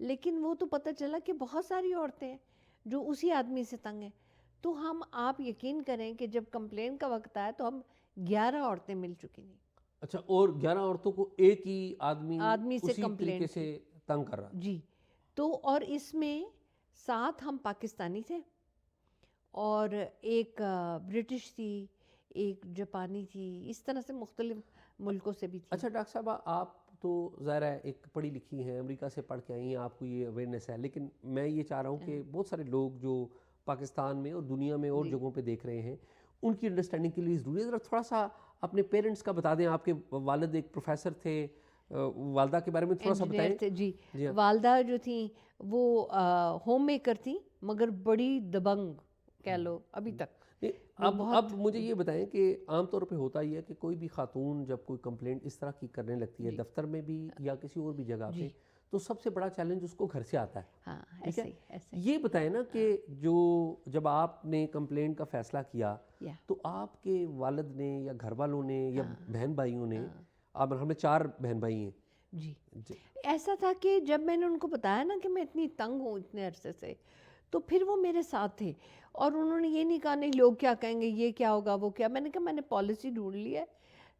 لیکن وہ تو پتہ چلا کہ بہت ساری عورتیں ہیں جو اسی آدمی سے تنگ ہیں. تو آپ یقین کریں کہ جب کمپلین کا وقت آیا تو ہم 11 عورتیں مل چکی نہیں. اچھا، اور 11 عورتوں کو ایک ہی آدمی سے اسی کمپلین طریقے سے تنگ کر رہا. جی. تو اور اس میں 7 ہم پاکستانی تھے اور ایک برٹش تھی، ایک جاپانی تھی، اس طرح سے مختلف ملکوں سے بھی تھی. اچھا ڈاکٹر صاحبہ، آپ تو ظاہر ہے ایک پڑھی لکھی ہیں، امریکہ سے پڑھ کے آئی ہیں، آپ کو یہ اویئرنیس ہے، لیکن میں یہ چاہ رہا ہوں کہ بہت سارے لوگ جو پاکستان میں اور دنیا میں اور جگہوں پہ دیکھ رہے ہیں، ان کی انڈرسٹینڈنگ کے لیے ضروری ہے ذرا تھوڑا سا اپنے پیرنٹس کا بتا دیں. آپ کے والد ایک پروفیسر تھے، والدہ کے بارے میں تھوڑا سا بتائیں. جی. والدہ جو تھیں وہ ہوم میکر تھیں، مگر بڑی دبنگ کہہ لو ابھی تک. اب مجھے یہ بتائیں کہ عام طور پہ ہوتا ہی ہے کہ کوئی بھی خاتون جب کوئی کمپلینٹ اس طرح کی کرنے لگتی ہے دفتر میں بھی یا کسی اور بھی جگہ پہ، تو سب سے بڑا چیلنج اس کو گھر سے آتا ہے. ٹھیک ہے، یہ بتائیں نا کہ جب آپ نے کمپلینٹ کا فیصلہ کیا تو آپ کے والد نے یا گھر والوں نے یا بہن بھائیوں نے، آپ ہمیں 4 بہن بھائی ہیں. جی. ایسا تھا کہ جب میں نے ان کو بتایا نا کہ میں اتنی تنگ ہوں اتنے عرصے سے، تو پھر وہ میرے ساتھ تھے اور انہوں نے یہ نہیں کہا نہیں لوگ کیا کہیں گے، یہ کیا ہوگا وہ کیا. میں نے کہا میں نے پالیسی ڈھونڈ لی ہے،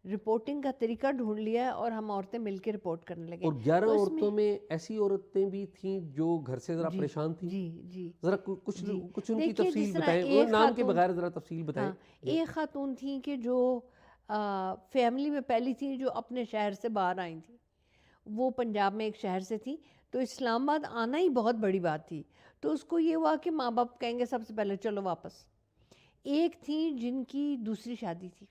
رپورٹنگ کا طریقہ ڈھونڈ لیا ہے اور ہم عورتیں مل کے رپورٹ کرنے لگے. اور 11 عورتوں میں ایسی عورتیں بھی تھیں جو گھر سے ذرا پریشان تھیں. جی. ذرا کچھ ان کی تفصیل بتائیں، اور نام کے بغیر ذرا تفصیل بتائیں. ایک خاتون تھیں کہ جو فیملی میں پہلی تھیں جو اپنے شہر سے باہر آئی تھیں. وہ پنجاب میں ایک شہر سے تھی، تو اسلام آباد آنا ہی بہت بڑی بات تھی. تو اس کو یہ ہوا کہ ماں باپ کہیں گے سب سے پہلے چلو واپس. ایک تھی جن کی دوسری شادی تھی،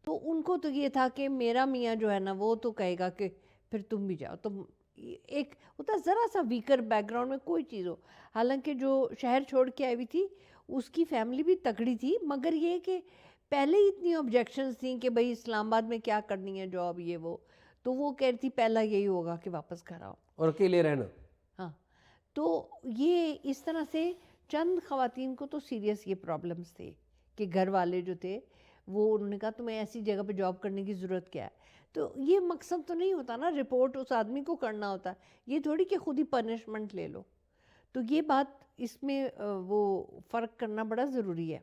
تو ان کو تو یہ تھا کہ میرا میاں جو ہے نا وہ تو کہے گا کہ پھر تم بھی جاؤ. تم ایک ہوتا ذرا سا ویکر بیک گراؤنڈ میں کوئی چیز ہو. حالانکہ جو شہر چھوڑ کے آئی ہوئی تھی اس کی فیملی بھی تکڑی تھی، مگر یہ کہ پہلے ہی اتنی آبجیکشنز تھیں کہ بھئی اسلام آباد میں کیا کرنی ہے جاب یہ وہ. تو وہ کہہ رہی تھی پہلا یہی ہوگا کہ واپس گھر آؤ اور اکیلے رہنا. ہاں. تو یہ اس طرح سے چند خواتین کو تو سیریس یہ پرابلمز تھے کہ گھر والے جو تھے وہ انہوں نے کہا تمہیں ایسی جگہ پہ جاب کرنے کی ضرورت کیا ہے. تو یہ مقصد تو نہیں ہوتا نا رپورٹ اس آدمی کو کرنا ہوتا ہے، یہ تھوڑی کہ خود ہی پنشمنٹ لے لو. تو یہ بات اس میں وہ فرق کرنا بڑا ضروری ہے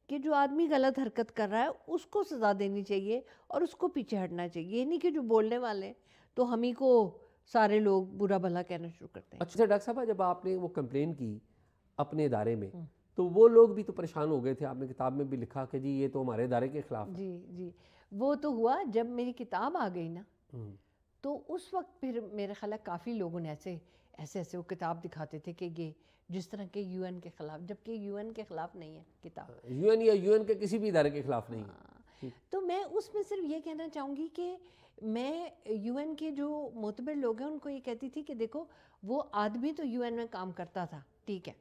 کہ جو آدمی غلط حرکت کر رہا ہے اس کو سزا دینی چاہیے اور اس کو پیچھے ہٹنا چاہیے. یہ نہیں کہ جو بولنے والے ہیں تو ہم ہی کو سارے لوگ برا بھلا کہنا شروع کرتے ہیں. اچھا ڈاکٹر صاحبہ، جب آپ نے وہ کمپلین کی اپنے ادارے میں تو وہ لوگ بھی تو پریشان ہو گئے تھے. آپ نے کتاب میں بھی لکھا کہ جی یہ تو ہمارے ادارے کے خلاف. جی. وہ تو ہوا جب میری کتاب آ گئی نا، تو اس وقت پھر میرے خیال ہے کافی لوگوں نے ایسے وہ کتاب دکھاتے تھے کہ یہ جس طرح کے یو این کے خلاف، جبکہ یو این کے خلاف نہیں ہے کتاب. یو این یا یو این کے کسی بھی ادارے کے خلاف نہیں ہے. تو میں اس میں صرف یہ کہنا چاہوں گی کہ میں یو این کے جو معتبر لوگ ہیں ان کو یہ کہتی تھی کہ دیکھو وہ آدمی تو یو این میں کام کرتا تھا ٹھیک ہے،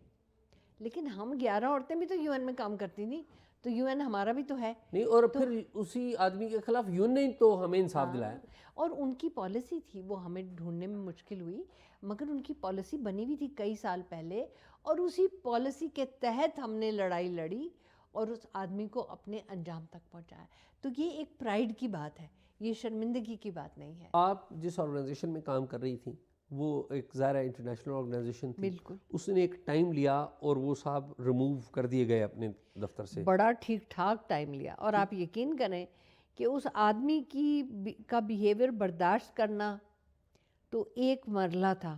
لیکن ہم 11 عورتیں بھی تو یو این میں کام کرتی تھیں، تو یو این ہمارا بھی تو ہے نہیں. اور پھر اسی آدمی کے خلاف یو این نے تو ہمیں انصاف دلایا. اور ان کی پالیسی تھی وہ ہمیں ڈھونڈنے میں مشکل ہوئی، مگر ان کی پالیسی بنی ہوئی تھی کئی سال پہلے، اور اسی پالیسی کے تحت ہم نے لڑائی لڑی اور اس آدمی کو اپنے انجام تک پہنچایا. تو یہ ایک پرائیڈ کی بات ہے، یہ شرمندگی کی بات نہیں ہے. آپ جس آرگنائزیشن میں کام کر رہی تھیں وہ ایک ظاہر انٹرنیشنل آرگنائزیشن تھی. بالکل. اس نے ایک ٹائم لیا اور وہ صاحب ریموو کر دیے گئے اپنے دفتر سے. بڑا ٹھیک ٹھاک ٹائم لیا، اور آپ یقین کریں کہ اس آدمی کا بیہیویئر برداشت کرنا تو ایک مرحلہ تھا،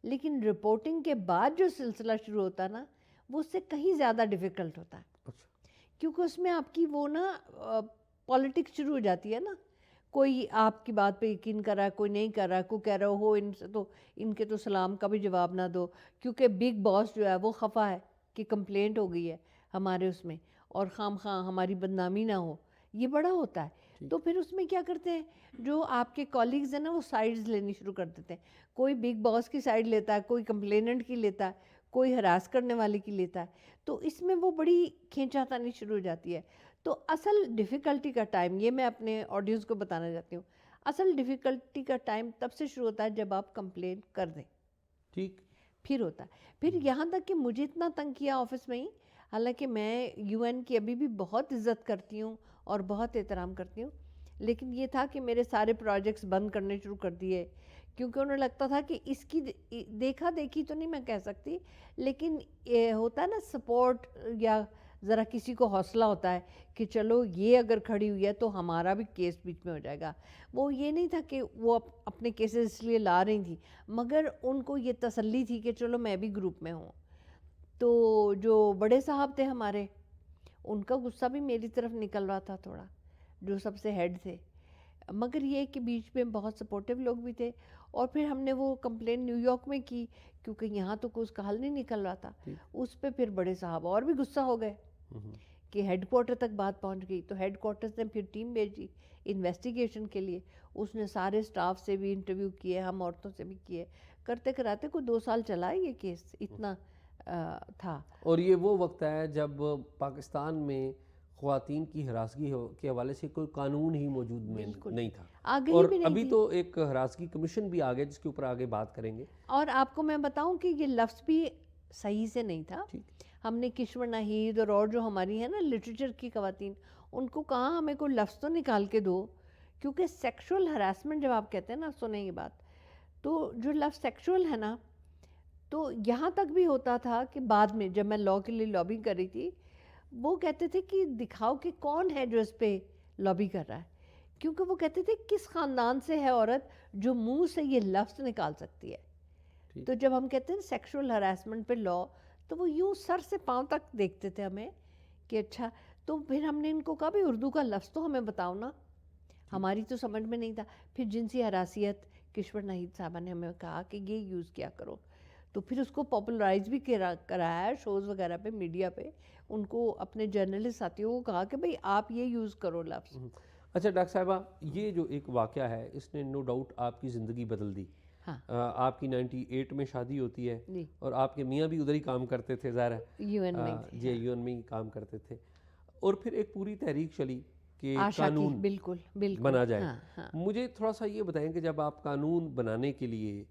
لیکن رپورٹنگ کے بعد جو سلسلہ شروع ہوتا نا وہ اس سے کہیں زیادہ ڈیفیکلٹ ہوتا ہے. کیونکہ اس میں آپ کی وہ نا پالیٹکس شروع ہو جاتی ہے نا. کوئی آپ کی بات پہ یقین کر رہا ہے، کوئی نہیں کر رہا ہے، کوئی کہہ رہا ہو ان کے تو سلام کا بھی جواب نہ دو کیونکہ بگ باس جو ہے وہ خفا ہے کہ کمپلینٹ ہو گئی ہے ہمارے اس میں اور خام خواہ ہماری بدنامی نہ ہو. یہ بڑا ہوتا ہے. تو پھر اس میں کیا کرتے ہیں جو آپ کے کالیگز ہیں نا وہ سائڈز لینی شروع کر دیتے ہیں. کوئی بگ باس کی سائڈ لیتا ہے، کوئی کمپلیننٹ کی لیتا ہے، کوئی ہراس کرنے والے کی لیتا ہے. تو اس میں وہ بڑی کھینچا تانی شروع ہو جاتی ہے. تو اصل ڈیفیکلٹی کا ٹائم، یہ میں اپنے آڈینس کو بتانا چاہتی ہوں، اصل ڈیفیکلٹی کا ٹائم تب سے شروع ہوتا ہے جب آپ کمپلین کر دیں. ٹھیک. پھر ہوتا ہے. پھر یہاں تک کہ مجھے اتنا تنگ کیا آفس میں ہی، حالانکہ میں یو این کی ابھی بھی بہت عزت کرتی ہوں اور بہت احترام کرتی ہوں، لیکن یہ تھا کہ میرے سارے پروجیکٹس بند کرنے شروع کر دیے کیونکہ انہیں لگتا تھا کہ اس کی دیکھا دیکھی تو نہیں میں کہہ سکتی، لیکن ہوتا ہے نا سپورٹ، یا ذرا کسی کو حوصلہ ہوتا ہے کہ چلو یہ اگر کھڑی ہوئی ہے تو ہمارا بھی کیس بیچ میں ہو جائے گا. وہ یہ نہیں تھا کہ وہ اپنے کیسز اس لیے لا رہی تھیں، مگر ان کو یہ تسلی تھی کہ چلو میں بھی گروپ میں ہوں. تو جو بڑے صاحب تھے ہمارے، ان کا غصہ بھی میری طرف نکل رہا تھا تھوڑا، جو سب سے ہیڈ تھے، مگر یہ کہ بیچ میں بہت سپورٹیو لوگ بھی تھے. اور پھر ہم نے وہ کمپلین نیو یارک میں کی، کیونکہ یہاں تو کوئی اس کا حل نہیں نکل رہا تھا. اس پہ پھر بڑے صاحب اور بھی غصہ ہو گئے کہ ہیڈ کوارٹر تک بات پہنچ گئی. تو ہیڈ کوارٹر نے پھر ٹیم بھیجی انویسٹیگیشن کے لیے. اس نے سارے سٹاف سے بھی انٹرویو کیے، ہم عورتوں سے بھی کیے، کرتے کراتے کوئی 2 سال چلا یہ کیس، اتنا تھا. اور یہ وہ وقت ہے جب پاکستان میں خواتین کی ہراسگی کے حوالے سے کوئی قانون ہی موجود نہیں تھا، اور ابھی تو ایک ہراسگی کمیشن بھی آ گیا جس کے اوپر آگے بات کریں گے. اور آپ کو میں بتاؤں کہ یہ لفظ بھی صحیح سے نہیں تھا. ہم نے کشور ناہید اور جو ہماری ہیں نا لٹریچر کی خواتین، ان کو کہا ہمیں کوئی لفظ تو نکال کے دو، کیونکہ سیکشول ہراسمنٹ جب آپ کہتے ہیں نا، سنیں یہ بات، تو جو لفظ سیکشول ہے نا، تو یہاں تک بھی ہوتا تھا کہ بعد میں جب میں لاء کے لیے لابنگ کر رہی تھی، وہ کہتے تھے کہ دکھاؤ کہ کون ہے جو اس پہ لابی کر رہا ہے، کیونکہ وہ کہتے تھے کس خاندان سے ہے عورت جو منہ سے یہ لفظ نکال سکتی ہے. تو جب ہم کہتے ہیں سیکشول ہراسمنٹ پہ لاء، تو وہ یوں سر سے پاؤں تک دیکھتے تھے ہمیں کہ اچھا. تو پھر ہم نے ان کو کہا بھی اردو کا لفظ تو ہمیں بتاؤ نا، ہماری تو سمجھ میں نہیں تھا. پھر جنسی ہراسیت کشور ناہید صاحبہ نے ہمیں کہا کہ یہ یوز کیا کرو، تو پھر اس کو پاپولرائز بھی کرایا ہے شوز وغیرہ پہ، میڈیا پہ. ان کو اپنے جرنلسٹ ساتھیوں کو کہا کہ بھئی آپ یہ یوز کرو لفظ. اچھا ڈاکٹر صاحبہ، یہ جو ایک واقعہ ہے اس نے نو ڈاؤٹ آپ کی زندگی بدل دی. آپ کی 98 میں شادی ہوتی ہے، اور آپ کے میاں بھی ادھر ہی کام کرتے تھے، ظاہر ہے یو این میں ہی کام کرتے تھے. اور پھر ایک پوری تحریک چلی کہ قانون بنا جائے. مجھے تھوڑا سا یہ بتائیں کہ جب آپ قانون بنانے کے لیے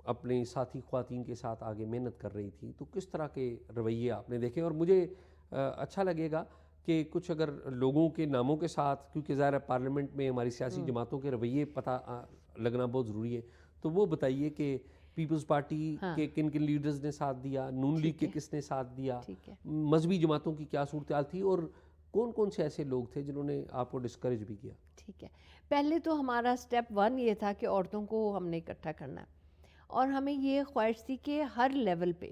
اپنے ساتھی خواتین کے ساتھ آگے محنت کر رہی تھی، تو کس طرح کے رویے آپ نے دیکھے؟ اور مجھے اچھا لگے گا کہ کچھ اگر لوگوں کے ناموں کے ساتھ، کیونکہ ظاہر ہے پارلیمنٹ میں ہماری سیاسی جماعتوں کے رویے پتہ لگنا بہت ضروری ہے، تو وہ بتائیے کہ پیپلز پارٹی کے کن کن لیڈرز نے ساتھ دیا، نون لیگ کے کس نے ساتھ دیا، مذہبی جماعتوں کی کیا صورتحال تھی، اور کون کون سے ایسے لوگ تھے جنہوں نے آپ کو ڈسکریج بھی کیا؟ ٹھیک ہے، پہلے تو ہمارا سٹیپ 1 یہ تھا کہ عورتوں کو ہم نے اکٹھا کرنا ہے، اور ہمیں یہ خواہش تھی کہ ہر لیول پہ،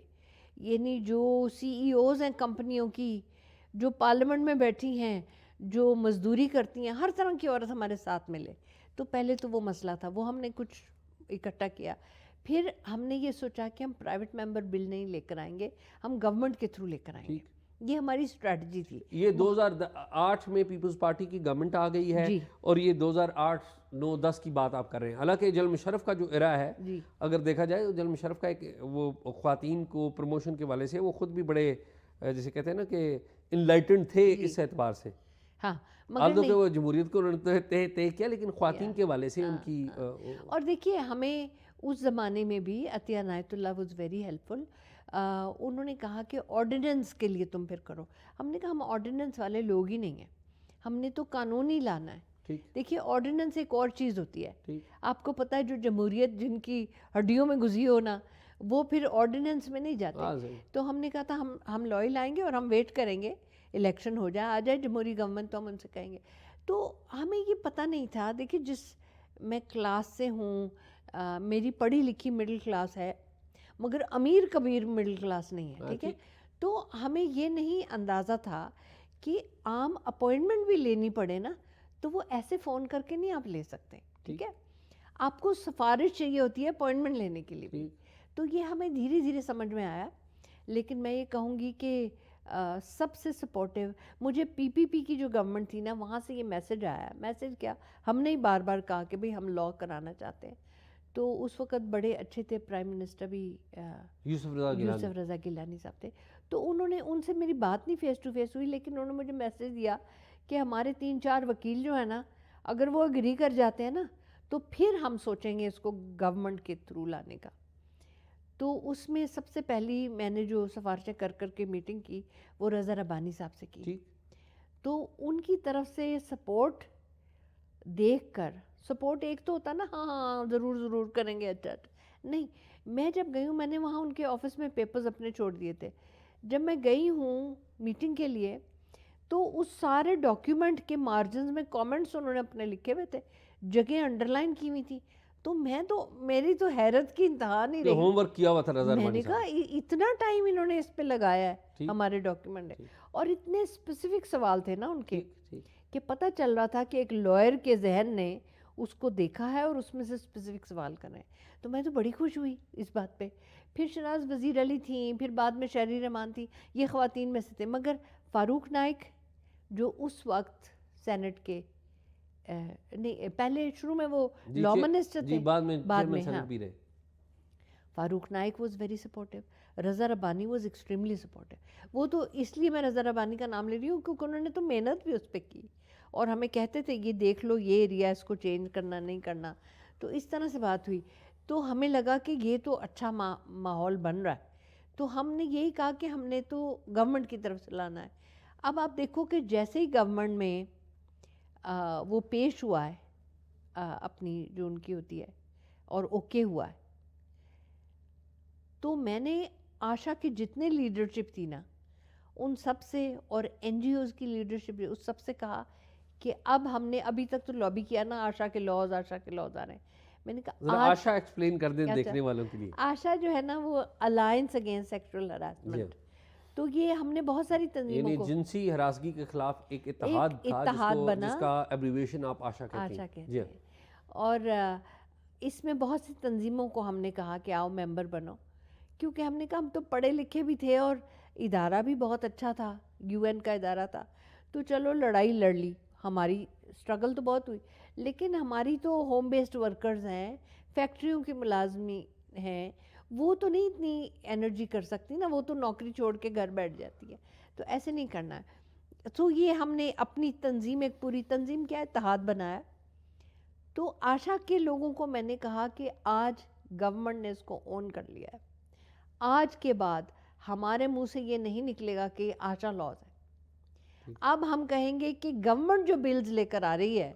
یعنی جو سی ای اوز ہیں کمپنیوں کی، جو پارلیمنٹ میں بیٹھی ہیں، جو مزدوری کرتی ہیں، ہر طرح کی عورت ہمارے ساتھ ملے. تو پہلے تو وہ مسئلہ تھا، وہ ہم نے کچھ اکٹھا کیا. پھر ہم نے یہ سوچا کہ ہم پرائیویٹ ممبر بل نہیں لے کر آئیں گے، ہم گورنمنٹ کے تھرو لے کر آئیں گے. یہ ہماری اسٹریٹجی تھی. یہ 2008 میں پیپلز پارٹی کی گورنمنٹ آ گئی ہے، اور یہ 2008-9-10 کی بات آپ کر رہے ہیں. حالانکہ جل مشرف کا جو ایرا ہے، اگر دیکھا جائے تو جل مشرف کا ایک وہ خواتین کو پروموشن کے والے سے وہ خود بھی بڑے جسے کہتے ہیں نا کہ انلائٹنڈ تھے اس اعتبار سے. ہاں، مگر کہ وہ جمہوریت کو انہوں نے طے کیا، لیکن خواتین کے والے سے ان کی اور دیکھیے ہمیں اس زمانے میں بھی عطیہ عنایت اللہ واز ویری ہیلپفل. انہوں نے کہا کہ آرڈیننس کے لیے تم پھر کرو. ہم نے کہا ہم آرڈیننس والے لوگ ہی نہیں ہیں، ہم نے تو قانون ہی لانا ہے. دیکھیے آرڈیننس ایک اور چیز ہوتی ہے، آپ کو پتہ ہے جو جمہوریت جن کی ہڈیوں میں گھسی ہونا، وہ پھر آرڈیننس میں نہیں جاتے. تو ہم نے کہا تھا ہم لا لائیں گے اور ہم ویٹ کریں گے الیکشن ہو جائے، آ جائے جمہوری گورنمنٹ تو ہم ان سے کہیں گے. تو ہمیں یہ پتہ نہیں تھا. دیکھیے جس میں کلاس سے ہوں، میری پڑھی لکھی مڈل کلاس ہے، مگر امیر کبیر مڈل کلاس نہیں ہے، ٹھیک ہے. تو ہمیں یہ نہیں اندازہ تھا کہ عام اپوائنٹمنٹ بھی لینی پڑے نا، تو وہ ایسے فون کر کے نہیں آپ لے سکتے، ٹھیک ہے. آپ کو سفارش چاہیے ہوتی ہے اپوائنٹمنٹ لینے کے لیے بھی. تو یہ ہمیں دھیرے دھیرے سمجھ میں آیا. لیکن میں یہ کہوں گی کہ سب سے سپورٹیو مجھے پی پی پی کی جو گورنمنٹ تھی نا، وہاں سے یہ میسج آیا. میسج کیا، ہم نے بار بار کہا کہ بھئی ہم لا کرانا چاہتے ہیں. تو اس وقت بڑے اچھے تھے پرائم منسٹر بھی، یوسف رضا گیلانی صاحب تھے. تو انہوں نے، ان سے میری بات نہیں فیس ٹو فیس ہوئی، لیکن انہوں نے مجھے میسج دیا کہ ہمارے 3-4 وکیل جو ہیں نا، اگر وہ اگری کر جاتے ہیں نا، تو پھر ہم سوچیں گے اس کو گورنمنٹ کے تھرو لانے کا. تو اس میں سب سے پہلی میں نے جو سفارشیں کر کر کے میٹنگ کی وہ رضا ربانی صاحب سے کی. تو ان کی طرف سے سپورٹ دیکھ کر سپورٹ ایک تو ہوتا نا ہاں ہاں ضرور ضرور کریں گے اچھا نہیں. میں جب گئی ہوں میں نے وہاں ان کے آفس میں پیپرز اپنے چھوڑ دیے تھے. جب میں گئی ہوں میٹنگ کے لیے تو اس سارے ڈاکیومنٹ کے مارجنز میں کامنٹس انہوں نے اپنے لکھے ہوئے تھے, جگہ انڈر لائن کی ہوئی تھی. تو میری تو حیرت کی انتہا نہیں رہی. ہوم ورک کیا ہوا تھا رضا میں رحمانی نے صاحب. کہا اتنا ٹائم انہوں نے اس پہ لگایا ہے ہمارے ڈاکیومنٹ ہے, اور اتنے اسپیسیفک سوال تھے نا ان کے کہ پتہ چل رہا تھا کہ ایک لائر کے ذہن نے اس کو دیکھا ہے اور اس میں سے اسپیسیفک سوال کرے. تو میں تو بڑی خوش ہوئی اس بات پہ. پھر شناز وزیر علی تھیں, پھر بعد میں شہری رحمان تھی, یہ خواتین میں سے تھے. مگر فاروق نائک جو اس وقت سینٹ کے نہیں پہلے شروع میں وہ لا منسٹر تھے, بعد میں ہاں بھی رہے. Farooq Naik was very supportive. Raza Rabbani was extremely supportive. وہ تو اس لیے میں رضا ربانی کا نام لے رہی ہوں کیونکہ انہوں نے تو محنت بھی اس پہ کی اور ہمیں کہتے تھے یہ دیکھ لو یہ ایریا اس کو چینج کرنا نہیں کرنا. تو اس طرح سے بات ہوئی تو ہمیں لگا کہ یہ تو اچھا ماحول بن رہا ہے. تو ہم نے یہی کہا کہ ہم نے تو گورنمنٹ کی طرف سے لانا ہے. اب آپ دیکھو کہ جیسے ہی گورنمنٹ میں وہ پیش ہوا ہے اپنی جو ان کی ہوتی ہے اور اوکے ہوا ہے, تو میں نے آشا کی جتنے لیڈرشپ تھی نا ان سب سے اور این جی اوز کی لیڈرشپ اس سب سے کہا کہ اب ہم نے ابھی تک تو لابی کیا نا آشا کے لاز آ رہے ہیں. میں نے کہا آشا ایکسپلین کر دیں دیکھنے والوں کے لیے. آشا جو ہے نا وہ الائنس اگینسٹ سیکسول ہراسمنٹ. تو یہ ہم نے بہت ساری تنظیموں کو جنسی ہراسگی کے خلاف ایک اتحاد بنا جس کا ایبریویشن آپ آشا کہتے ہیں. اور اس میں بہت سی تنظیموں کو ہم نے کہا کہ آؤ ممبر بنو, کیونکہ ہم نے کہا ہم تو پڑھے لکھے بھی تھے اور ادارہ بھی بہت اچھا تھا, یو این کا ادارہ تھا. تو چلو لڑائی لڑ لی, ہماری اسٹرگل تو بہت ہوئی لیکن ہماری تو ہوم بیسڈ ورکرز ہیں, فیکٹریوں کی ملازمی ہیں, وہ تو نہیں اتنی انرجی کر سکتی نا, وہ تو نوکری چھوڑ کے گھر بیٹھ جاتی ہے. تو ایسے نہیں کرنا ہے. تو یہ ہم نے اپنی تنظیم ایک پوری تنظیم کیا اتحاد بنایا. تو آشا کے لوگوں کو میں نے کہا کہ آج گورنمنٹ نے اس کو اون کر لیا ہے, آج کے بعد ہمارے منہ سے یہ نہیں نکلے گا کہ آشا لاز ہے. اب ہم کہیں گے کہ گورنمنٹ جو بلز لے کر آ رہی ہے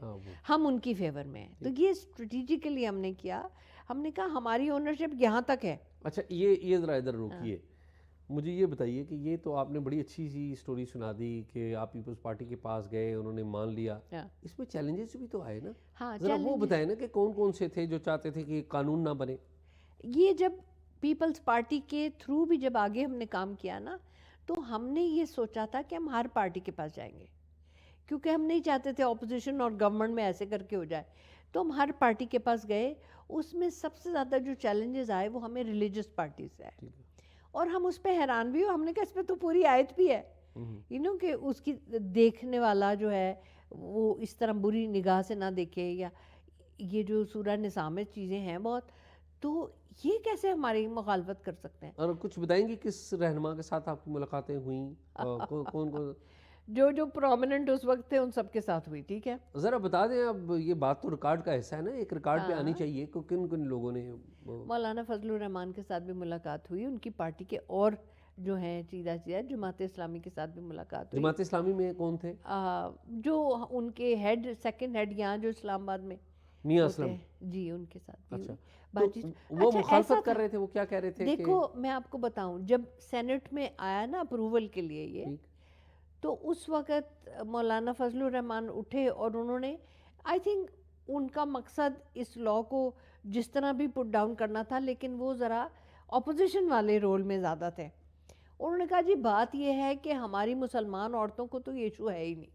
ہم ان کی فیور میں ہیں. تو یہ اسٹریٹجیکلی ہم نے کیا. ہم نے کہا ہماری اونرشپ یہاں تک ہے. اچھا یہ ذرا ادھر روکیے, مجھے یہ بتائیے کہ یہ تو آپ نے بڑی اچھی سی اسٹوری سنا دی کہ آپ پیپلز پارٹی کے پاس گئے, انہوں نے مان لیا. اس میں چیلنجز بھی تو آئے نا, ذرا وہ بتائیں نا کہ کون کون سے تھے جو چاہتے تھے کہ قانون نہ بنے. یہ جب پیپلز پارٹی کے تھرو بھی جب آگے ہم نے کام کیا نا تو ہم نے یہ سوچا تھا کہ ہم ہر پارٹی کے پاس جائیں گے, کیونکہ ہم نہیں چاہتے تھے اپوزیشن اور گورنمنٹ میں ایسے کر کے ہو جائے. تو ہم ہر پارٹی کے پاس گئے. اس میں سب سے زیادہ جو چیلنجز آئے وہ ہمیں ریلیجس پارٹی سے آئے, اور ہم اس پہ حیران بھی ہو. ہم نے کہا اس پہ تو پوری آیت بھی ہے کہ اس کی دیکھنے والا جو ہے وہ اس طرح بری نگاہ سے نہ دیکھے, یا یہ جو سورہ نساء میں چیزیں ہیں بہت, تو یہ کیسے ہماری مخالفت کر سکتے ہیں. اور کچھ بتائیں گی کس رہنما کے ساتھ آپ کی ملاقاتیں ہوئیں, کون جو پرومیننٹ اس وقت تھے ان سب کے ساتھ ہوئی. ٹھیک ہے, ذرا بتا دیں. اب یہ بات تو ریکارڈ کا حصہ ہے نا, ایک ریکارڈ پہ آنی چاہیے کہ کن کن لوگوں نے. مولانا فضل الرحمان کے ساتھ بھی ملاقات ہوئی, ان کی پارٹی کے اور جو ہیں چیزہ جماعت اسلامی کے ساتھ بھی ملاقات ہوئی. جماعت اسلامی میں کون تھے؟ جو ان کے ہیڈ سیکنڈ ہیڈ یہاں جو اسلام آباد میں میاں اسلم, جی ان کے ساتھ بھی بات چیت. وہ مخالفت کر رہے تھے, وہ کیا کہہ رہے تھے؟ دیکھو میں آپ کو بتاؤں, جب سینٹ میں آیا نا اپروول کے لیے یہ, تو اس وقت مولانا فضل الرحمان اٹھے اور انہوں نے آئی تھنک ان کا مقصد اس لا کو جس طرح بھی پٹ ڈاؤن کرنا تھا, لیکن وہ ذرا اپوزیشن والے رول میں زیادہ تھے. انہوں نے کہا جی بات یہ ہے کہ ہماری مسلمان عورتوں کو تو یہ ایشو ہے ہی نہیں,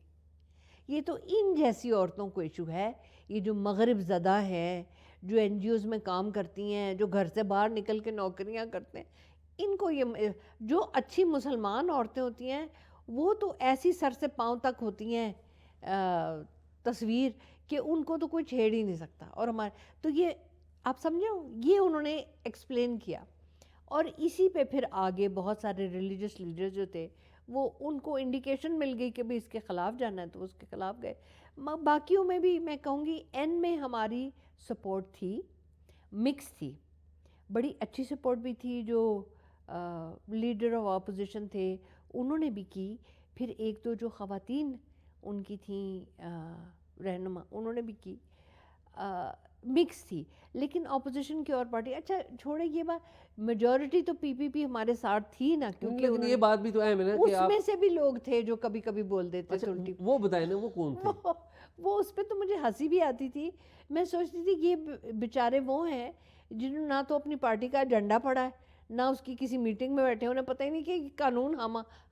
یہ تو ان جیسی عورتوں کو ایشو ہے, یہ جو مغرب زدہ ہیں, جو این جی اوز میں کام کرتی ہیں, جو گھر سے باہر نکل کے نوکریاں کرتے ہیں, ان کو یہ جو اچھی مسلمان عورتیں ہوتی ہیں وہ تو ایسی سر سے پاؤں تک ہوتی ہیں تصویر کہ ان کو تو کوئی چھیڑ ہی نہیں سکتا. اور ہمارے تو یہ آپ سمجھو یہ انہوں نے ایکسپلین کیا, اور اسی پہ پھر آگے بہت سارے ریلیجس لیڈر جو تھے وہ ان کو انڈیکیشن مل گئی کہ بھی اس کے خلاف جانا ہے تو اس کے خلاف گئے. باقیوں میں بھی میں کہوں گی این میں ہماری سپورٹ تھی, مکس تھی, بڑی اچھی سپورٹ بھی تھی. جو لیڈر آف اپوزیشن تھے انہوں نے بھی کی, پھر ایک دو جو خواتین ان کی تھیں رہنما انہوں نے بھی کی. مکس تھی. لیکن اپوزیشن کی اور پارٹی, اچھا چھوڑے یہ بات, میجورٹی تو پی پی پی ہمارے ساتھ تھی نا, کیونکہ لیکن یہ بات بھی تو اہم ہے نا کہ اس میں سے بھی لوگ تھے جو کبھی کبھی بول دیتے تھے الٹی. وہ بتائیں نا وہ کون تھے؟ وہ اس پہ تو مجھے ہنسی بھی آتی تھی. میں سوچتی تھی یہ بیچارے وہ ہیں جنہوں نے نہ تو اپنی پارٹی کا ایجنڈا پڑھا ہے, نہ اس کی کسی میٹنگ میں بیٹھے, انہیں پتہ ہی نہیں کہ قانون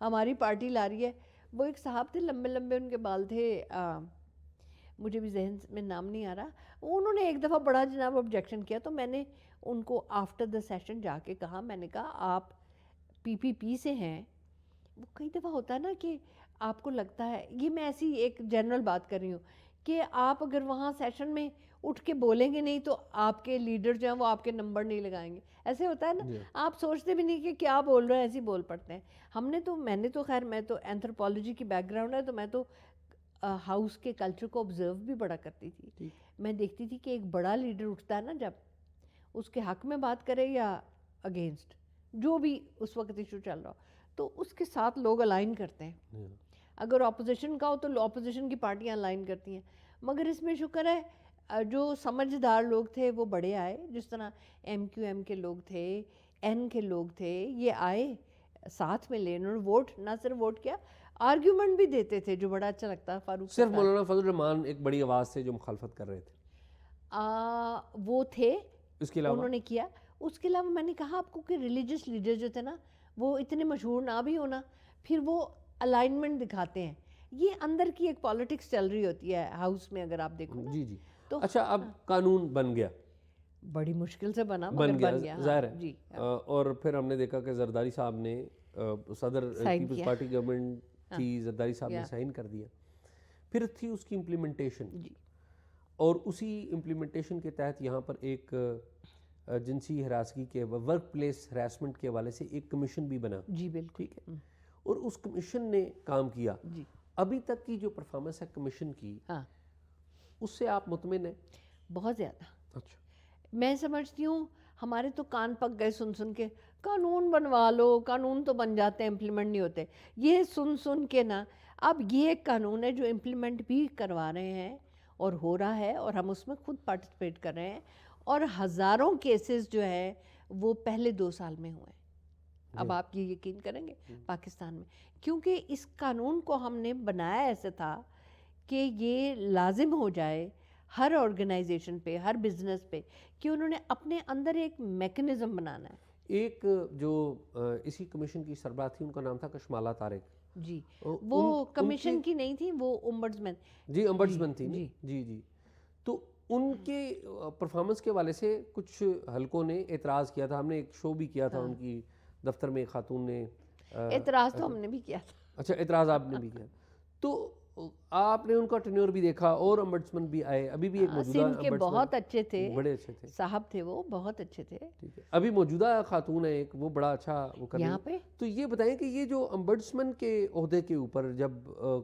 ہماری پارٹی لا رہی ہے. وہ ایک صاحب تھے, لمبے لمبے ان کے بال تھے, مجھے بھی ذہن میں نام نہیں آ رہا. انہوں نے ایک دفعہ بڑا جناب آبجیکشن کیا, تو میں نے ان کو آفٹر دا سیشن جا کے کہا, میں نے کہا آپ پی پی پی سے ہیں. وہ کئی دفعہ ہوتا ہے نا کہ آپ کو لگتا ہے, یہ میں ایسی ایک جنرل بات کر رہی ہوں, کہ آپ اگر وہاں سیشن میں اٹھ کے بولیں گے نہیں تو آپ کے لیڈر جو ہیں وہ آپ کے نمبر نہیں لگائیں گے. ایسے ہوتا ہے نا, آپ سوچتے بھی نہیں کہ کیا بول رہے ہیں, ایسے بول پڑتے ہیں. میں نے تو خیر, میں تو اینتھروپولوجی کی بیک گراؤنڈ ہے, تو میں تو ہاؤس کے کلچر کو آبزرو بھی بڑا کرتی تھی. میں دیکھتی تھی کہ ایک بڑا لیڈر اٹھتا ہے نا, جب اس کے حق میں بات کرے یا اگینسٹ جو بھی اس وقت ایشو چل رہا ہو, تو اس کے ساتھ لوگ الائن کرتے ہیں. اگر اپوزیشن کا ہو تو اپوزیشن کی پارٹیاں الائن کرتی ہیں. مگر اس میں شکر ہے جو سمجھدار لوگ تھے وہ بڑے آئے, جس طرح ایم کیو ایم کے لوگ تھے, این کے لوگ تھے, یہ آئے ساتھ میں لے, انہوں نے ووٹ نہ صرف ووٹ کیا, آرگیومنٹ بھی دیتے تھے, جو بڑا اچھا لگتا ہے. فاروق صرف مولانا فضل الرحمان ایک بڑی آواز سے جو مخالفت کر رہے تھے وہ تھے, اس کے علاوہ انہوں نے کیا. اس کے علاوہ میں نے کہا آپ کو کہ ریلیجس لیڈر جو تھے نا, وہ اتنے مشہور نہ بھی ہونا, پھر وہ الائنمنٹ دکھاتے ہیں. یہ اندر کی ایک پالیٹکس چل رہی ہوتی ہے ہاؤس میں, اگر آپ دیکھو نا. جی جی. تو اچھا, اب قانون بن گیا, بڑی مشکل سے بنا, بن گیا ظاہر ہے. جی. اور پھر ہم نے دیکھا کہ زرداری صاحب نے, صدر پیپلز پارٹی گورنمنٹ تھی, زرداری صاحب نے سائن کر دیا. پھر تھی اس کی امپلیمنٹیشن, اور اسی امپلیمنٹیشن کے تحت یہاں پر ایک جنسی ہراسگی کے ورک پلیس ہراسمنٹ کے حوالے سے ایک کمیشن بھی بنا. جی بالکل. ٹھیک ہے, اور اس کمیشن نے کام کیا. جی. ابھی تک کی جو پرفارمنس ہے کمیشن کی, اس سے آپ مطمئن ہیں؟ بہت زیادہ. اچھا. میں سمجھتی ہوں ہمارے تو کان پک گئے سن کے, قانون بنوا لو, قانون تو بن جاتے ہیں, امپلیمنٹ نہیں ہوتے. یہ سن کے نا, اب یہ ایک قانون ہے جو امپلیمنٹ بھی کروا رہے ہیں, اور ہو رہا ہے, اور ہم اس میں خود پارٹیسپیٹ کر رہے ہیں, اور ہزاروں کیسز جو ہے وہ پہلے 2 سال میں ہوئے ہیں. اب آپ یہ یقین کریں گے پاکستان میں, کیونکہ اس قانون کو ہم نے بنایا ایسے تھا کہ یہ لازم ہو جائے ہر آرگنائزیشن پہ, ہر بزنس پہ, کہ انہوں نے اپنے اندر ایک میکنزم بنانا ہے. ایک جو اسی کمیشن کی سربراہ تھی, ان کا نام تھا کشمالہ طارق. جی, وہ کمیشن کی نہیں تھی, وہ امبڈسمین. جی, امبڈسمین تھی. جی جی. تو ان کے پرفارمنس کے حوالے سے کچھ حلقوں نے اعتراض کیا تھا. ہم نے ایک شو بھی کیا تھا ان کی دفتر میں, خاتون نے اعتراض تو ہم نے بھی کیا تھا. اچھا, اعتراض آپ نے بھی کیا. تو آپ نے ان کا ٹینیور بھی دیکھا, اور امبڈسمن بھی آئے, ابھی بھی ایک موجودہ سندھ کے بہت اچھے تھے, بڑے اچھے تھے صاحب تھے, وہ بہت اچھے تھے. ٹھیک ہے, ابھی موجودہ خاتون ہے ایک, وہ بڑا اچھا وہ کر یہاں پہ. تو یہ بتائیں کہ یہ جو امبڈسمن کے عہدے کے اوپر جب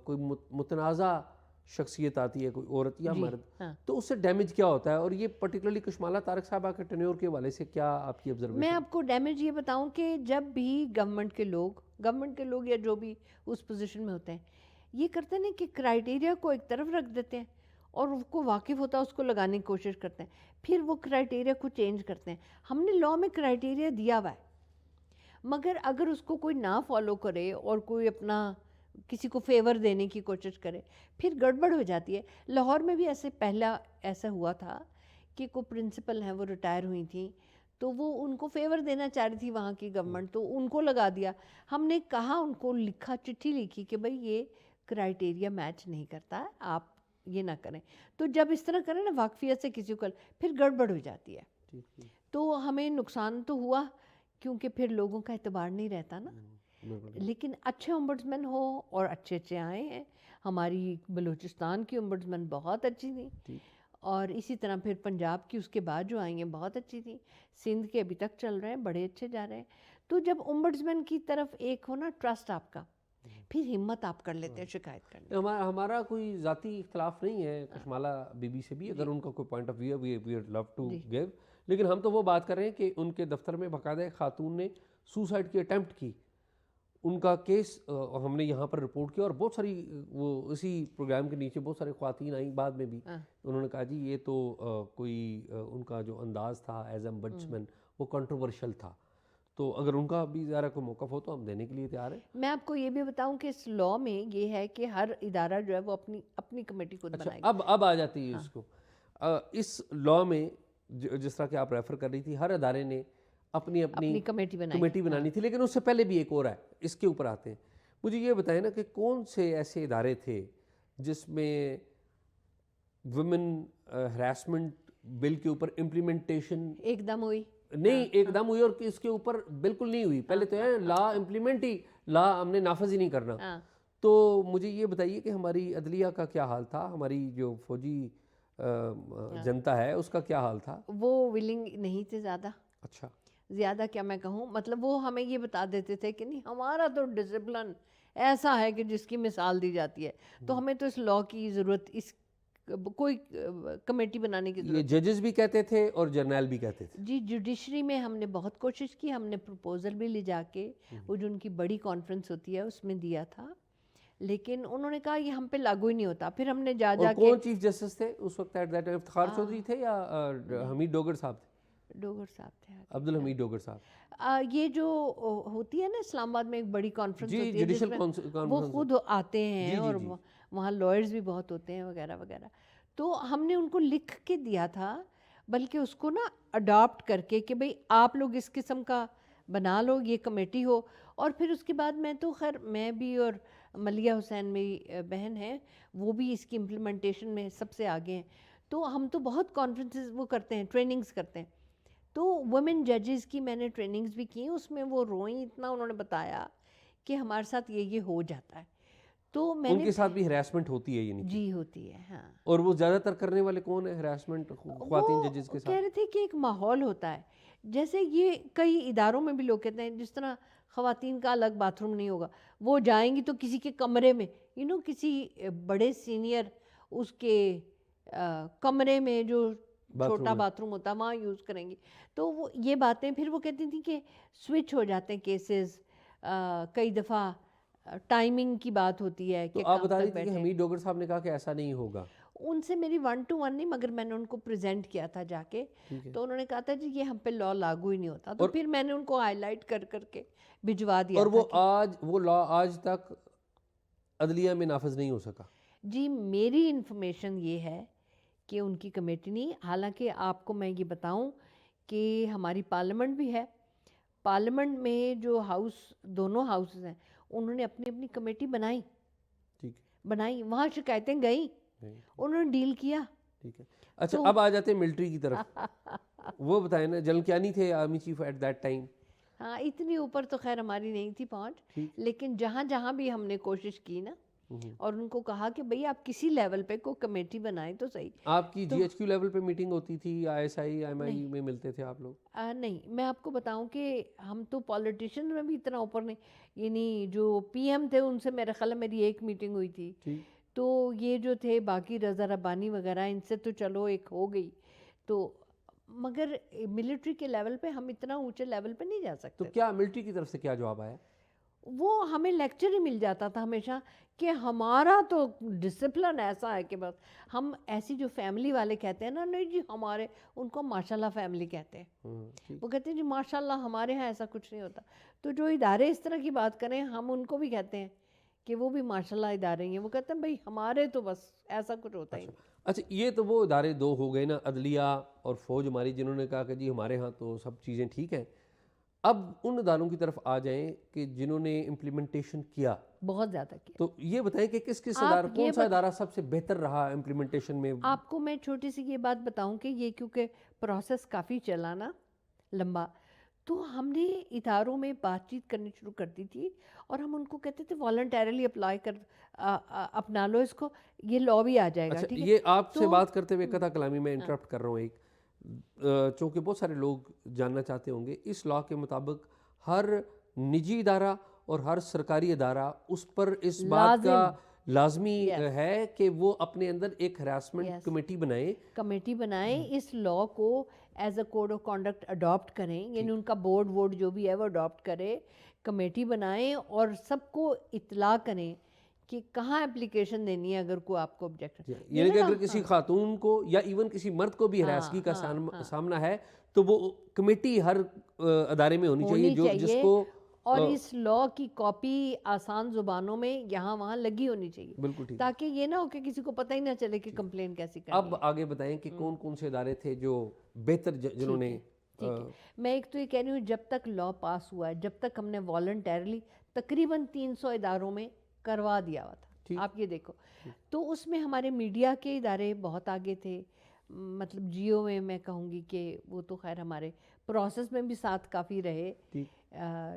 کوئی متنازع شخصیت آتی ہے, کوئی عورت یا مرد, تو اس سے ڈیمیج کیا ہوتا ہے, اور یہ پرٹیکولرلی کشمالہ طارق صاحبہ کے ٹینیور کے حوالے سے کیا آپ کی آبزرویشن؟ میں آپ کو ڈیمیج یہ بتاؤں کہ جب بھی گورنمنٹ کے لوگ یا جو بھی اس پوزیشن میں ہوتے ہیں, یہ کرتے ہیں کہ کرائیٹیریا کو ایک طرف رکھ دیتے ہیں, اور اس کو واقف ہوتا ہے اس کو لگانے کی کوشش کرتے ہیں, پھر وہ کرائیٹیریا کو چینج کرتے ہیں. ہم نے لاء میں کرائیٹیریا دیا ہوا ہے, مگر اگر اس کو کوئی نہ فالو کرے اور کوئی اپنا کسی کو فیور دینے کی کوشش کرے, پھر گڑبڑ ہو جاتی ہے. لاہور میں بھی پہلا ایسا ہوا تھا کہ کوئی پرنسپل ہیں, وہ ریٹائر ہوئی تھیں, تو وہ ان کو فیور دینا چاہ رہی تھی وہاں کی گورنمنٹ, تو ان کو لگا دیا. ہم نے کہا, ان کو لکھا, چٹھی لکھی کہ بھئی یہ کرائیٹیریا میچ نہیں کرتا, آپ یہ نہ کریں. تو جب اس طرح کریں نا واقفیت سے کسی کو, پھر گڑبڑ ہو جاتی ہے. تو ہمیں نقصان تو ہوا, کیونکہ پھر لوگوں کا اعتبار نہیں رہتا نا. لیکن اچھے امبڈسمین ہو, اور اچھے آئے ہیں. ہماری بلوچستان کی امبڈسمین بہت اچھی تھی, اور اسی طرح پھر پنجاب کی اس کے بعد جو آئی ہیں بہت اچھی تھی. سندھ کے ابھی تک چل رہے ہیں, بڑے اچھے جا رہے ہیں. تو جب امبڈسمین کی طرف ایک ہو نا ٹرسٹ آپ کا, پھر ہمت آپ کر لیتے ہیں شکایت کرنے. ہمارا کوئی ذاتی اختلاف نہیں ہے کشمالہ بی بی سے بھی, اگر ان کا کوئی پوائنٹ آف ویو ہے we would love to give, لیکن ہم تو وہ بات کر رہے ہیں کہ ان کے دفتر میں باقاعدہ ایک خاتون نے سوسائڈ کی اٹیمپٹ کی, ان کا کیس ہم نے یہاں پر رپورٹ کیا اور بہت ساری وہ اسی پروگرام کے نیچے بہت سارے خواتین آئیں بعد میں بھی, انہوں نے کہا جی یہ تو کوئی ان کا جو انداز تھا ایز امبڈسمن وہ کنٹروورشل تھا, تو اگر ان کا بھی ذرا کوئی موقف ہو تو ہم دینے کے لیے تیار ہیں. میں آپ کو یہ بھی بتاؤں کہ اس لاء میں یہ ہے کہ ہر ادارہ جو ہے وہ اپنی کمیٹی خود بنائے گا. اب آ جاتی ہے اس کو, اس لاء میں جس طرح کہ آپ ریفر کر رہی تھی ہر ادارے نے اپنی کمیٹی بنانی تھی, لیکن اس سے پہلے بھی ایک اور ہے, اس کے اوپر آتے ہیں. مجھے یہ بتائیں نا کہ کون سے ایسے ادارے تھے جس میں ویمن ہراسمنٹ بل کے اوپر امپلیمنٹیشن ایک دم ہوئی نہیں, ایک دم ہوئی اور اس کے اوپر بالکل نہیں ہوئی. پہلے تو ہے لا امپلیمنٹ ہی, لا ہم نے نافذ ہی نہیں کرنا. تو مجھے یہ بتائیے کہ ہماری عدلیہ کا کیا حال تھا, ہماری جو فوجی جنتا ہے اس کا کیا حال تھا؟ وہ ولنگ نہیں تھے زیادہ. اچھا, زیادہ کیا میں کہوں, مطلب وہ ہمیں یہ بتا دیتے تھے کہ نہیں ہمارا تو ڈسپلن ایسا ہے کہ جس کی مثال دی جاتی ہے, تو ہمیں تو اس لاء کی ضرورت, اس کوئی کمیٹی بنانے کی ضرورت. یہ ججز بھی کہتے تھے اور جرنیل بھی کہتے تھے. جی, جوڈیشری میں ہم نے بہت کوشش کی, ہم نے پروپوزل بھی لے جا کے وہ جو ان کی بڑی کانفرنس ہوتی ہے اس میں دیا تھا, لیکن انہوں نے کہا یہ ہم پہ لاگو ہی نہیں ہوتا. پھر ہم نے جا کے کون چیف جسٹس تھے اس وقت at that time? Iftikhar Chaudhry تھے یا حمید ڈوگر صاحب تھے؟ ڈوگر صاحب تھے, عبدالحمید ڈوگر صاحب. یہ جو ہوتی ہے نا اسلام آباد میں ایک بڑی کانفرنس ہوتی ہے جوڈیشل جس میں وہ خود آتے ہیں اور وہاں لائرز بھی بہت ہوتے ہیں وغیرہ وغیرہ. تو ہم نے ان کو لکھ کے دیا تھا, بلکہ اس کو نا اڈاپٹ کر کے کہ بھئی آپ لوگ اس قسم کا بنا لو, یہ کمیٹی ہو. اور پھر اس کے بعد میں تو خیر میں بھی اور ملیہ حسین میری بہن ہے, وہ بھی اس کی امپلیمنٹیشن میں سب سے آگے ہیں. تو ہم تو بہت کانفرنسز وہ کرتے ہیں, ٹریننگز کرتے ہیں. تو وومن ججز کی میں نے ٹریننگز بھی کی, اس میں وہ روئیں اتنا, انہوں نے بتایا کہ ہمارے ساتھ یہ ہو جاتا ہے. تو میں ان کے ساتھ بھی ہراسمنٹ ہوتی ہے یعنی؟ جی ہوتی ہے, ہاں. اور وہ زیادہ تر کرنے والے کون ہیں ہراسمنٹ خواتین ججز کے ساتھ؟ کہہ رہے تھے کہ ایک ماحول ہوتا ہے, جیسے یہ کئی اداروں میں بھی لوگ کہتے ہیں جس طرح خواتین کا الگ باتھ روم نہیں ہوگا, وہ جائیں گی تو کسی کے کمرے میں کسی بڑے سینئر اس کے کمرے میں جو چھوٹا باتھ روم ہوتا ہے وہاں یوز کریں گی. تو وہ یہ باتیں پھر وہ کہتی تھیں کہ سوئچ ہو جاتے ہیں کیسز, کئی دفعہ ٹائمنگ کی بات ہوتی ہے. تو آپ بتا رہی تھی کہ حمید ڈوگر صاحب نے کہا کہ ایسا نہیں ہوگا. ان سے میری 1 to 1 نہیں, مگر میں نے ان کو پریزنٹ کیا تھا جا کے, تو انہوں نے کہا تھا جی یہ ہم پہ لاء لاگو ہی نہیں ہوتا. تو پھر میں نے ان کو ہائی لائٹ کر کے بھجوا دیا. اور وہ لاء آج تک عدلیہ میں نافذ نہیں ہو سکا؟ جی میری انفارمیشن یہ ہے کہ ان کی کمیٹی نہیں. حالانکہ آپ کو میں یہ بتاؤں کہ ہماری پارلیمنٹ بھی ہے, پارلیمنٹ میں جو دونوں ہاؤسز ہیں انہوں نے اپنی کمیٹی بنائی, وہاں شکایتیں گئیں, انہوں نے ڈیل کیا. ٹھیک ہے, اچھا اب آ جاتے ہیں ملٹری کی طرف. وہ بتائیں نا, جنرل کیانی تھے army chief at that time? ہاں اتنی اوپر تو خیر ہماری نہیں تھی پہنچ, لیکن جہاں بھی ہم نے کوشش کی نا اور ان کو کہا کہ بھئی آپ کسی لیول پہ کوئی کمیٹی بنائیں تو صحیح. آپ کی جی ایچ کیو لیول پہ میٹنگ ہوتی تھی, ISI MI میں ملتے تھے آپ لوگ؟ نہیں, میں آپ کو بتاؤں کہ ہم تو پالیٹیشین میں بھی اتنا اوپر نہیں, یعنی جو PM تھے ان سے میرا خیال ہے میری ایک میٹنگ ہوئی تھی. تو یہ جو تھے باقی رضا ربانی وغیرہ ان سے تو چلو ایک ہو گئی, تو مگر ملٹری کے لیول پہ ہم اتنا اونچے لیول پہ نہیں جا سکتے. تو کیا ملٹری کی طرف سے کیا جواب آیا؟ وہ ہمیں لیکچر ہی مل جاتا تھا ہمیشہ کہ ہمارا تو ڈسپلن ایسا ہے کہ بس ہم ایسی جو فیملی والے کہتے ہیں نا, نہیں جی ہمارے, ان کو ماشاءاللہ فیملی کہتے ہیں, وہ کہتے ہیں جی ماشاءاللہ ہمارے ہاں ایسا کچھ نہیں ہوتا. تو جو ادارے اس طرح کی بات کریں ہم ان کو بھی کہتے ہیں کہ وہ بھی ماشاءاللہ ادارے ہیں, وہ کہتے ہیں بھائی ہمارے تو بس ایسا کچھ ہوتا ہی نہیں. اچھا, یہ تو وہ ادارے دو ہو گئے نا, عدلیہ اور فوج ہماری, جنہوں نے کہا کہ جی ہمارے ہاں تو سب چیزیں ٹھیک ہیں. اب ان اداروں کی طرف آ جائیں کہ جنہوں نے امپلیمنٹیشن کیا, بہت زیادہ کیا. تو یہ بتائیں کہ کس ادارہ, کون سا ادارہ سب سے بہتر رہا امپلیمنٹیشن میں؟ آپ کو میں چھوٹی سی یہ بات بتاؤں کہ یہ کیونکہ پروسیس کافی چلا نا لمبا, تو ہم نے اداروں میں بات چیت کرنی شروع کر دی تھی اور ہم ان کو کہتے تھے والنٹیرلی اپلائی کر, اپنا لو اس کو, یہ لاء بھی آ جائے گا. اچھا, یہ آپ سے بات کرتے ہوئے قطع کلامی میں انٹرپٹ کر رہا ہوں ایک, چونکہ بہت سارے لوگ جاننا چاہتے ہوں گے, اس لاء کے مطابق ہر نجی ادارہ اور ہر سرکاری ادارہ اس پر اس بات کا لازمی ہے کہ وہ اپنے اندر ایک ہراسمنٹ کمیٹی بنائیں اس لاء کو as a code of conduct adopt کریں, یعنی ان کا بورڈ وورڈ جو بھی ہے وہ اڈاپٹ کرے, کمیٹی بنائیں اور سب کو اطلاع کریں کہ کہاں اپلیکیشن دینی ہے اگر کوئی آپ کو آبجیکٹ. یعنی کہ اگر کسی خاتون کو یا ایون کسی مرد کو بھی ہراسگی کا سامنا ہے تو وہ کمیٹی ہر ادارے میں ہونی چاہیے جو جس کو, اور اس لاء کی کاپی آسان زبانوں میں یہاں وہاں لگی ہونی چاہیے, بالکل ٹھیک, تاکہ یہ نہ ہو کہ کسی کو پتہ ہی نہ چلے کہ کمپلین کیسی کرنی ہے. اب آگے بتائیں کہ کون کون سے ادارے تھے جو بہتر جنہوں نے. میں ایک تو یہ کہہ رہی ہوں, جب تک لاء پاس ہوا ہے, جب تک ہم نے والنٹیرلی تقریباً 300 اداروں میں کروا دیا ہوا تھا, آپ یہ دیکھو, تو اس میں ہمارے میڈیا کے ادارے بہت آگے تھے. مطلب جیو میں کہوں گی کہ وہ تو خیر ہمارے پروسیس میں بھی ساتھ کافی رہے,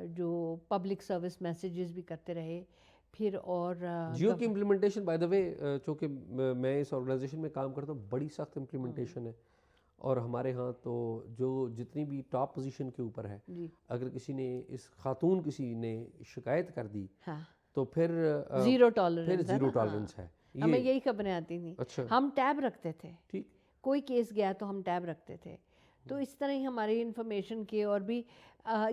جو پبلک سروس میسیجز بھی کرتے رہے. پھر اور جیو کی امپلیمنٹیشن بائی دا وے, چونکہ میں اس آرگنائزیشن میں کام کرتا ہوں, بڑی سخت امپلیمنٹیشن ہے, اور ہمارے ہاں تو جو جتنی بھی ٹاپ پوزیشن کے اوپر ہے, اگر کسی نے اس خاتون کسی نے شکایت کر دی تو پھر زیرو ٹالرنس ہے. ہمیں یہی خبریں آتی تھیں, ہم ٹیب رکھتے تھے, کوئی کیس گیا تو ہم ٹیب رکھتے تھے. تو اس طرح ہی ہماری انفارمیشن کے, اور بھی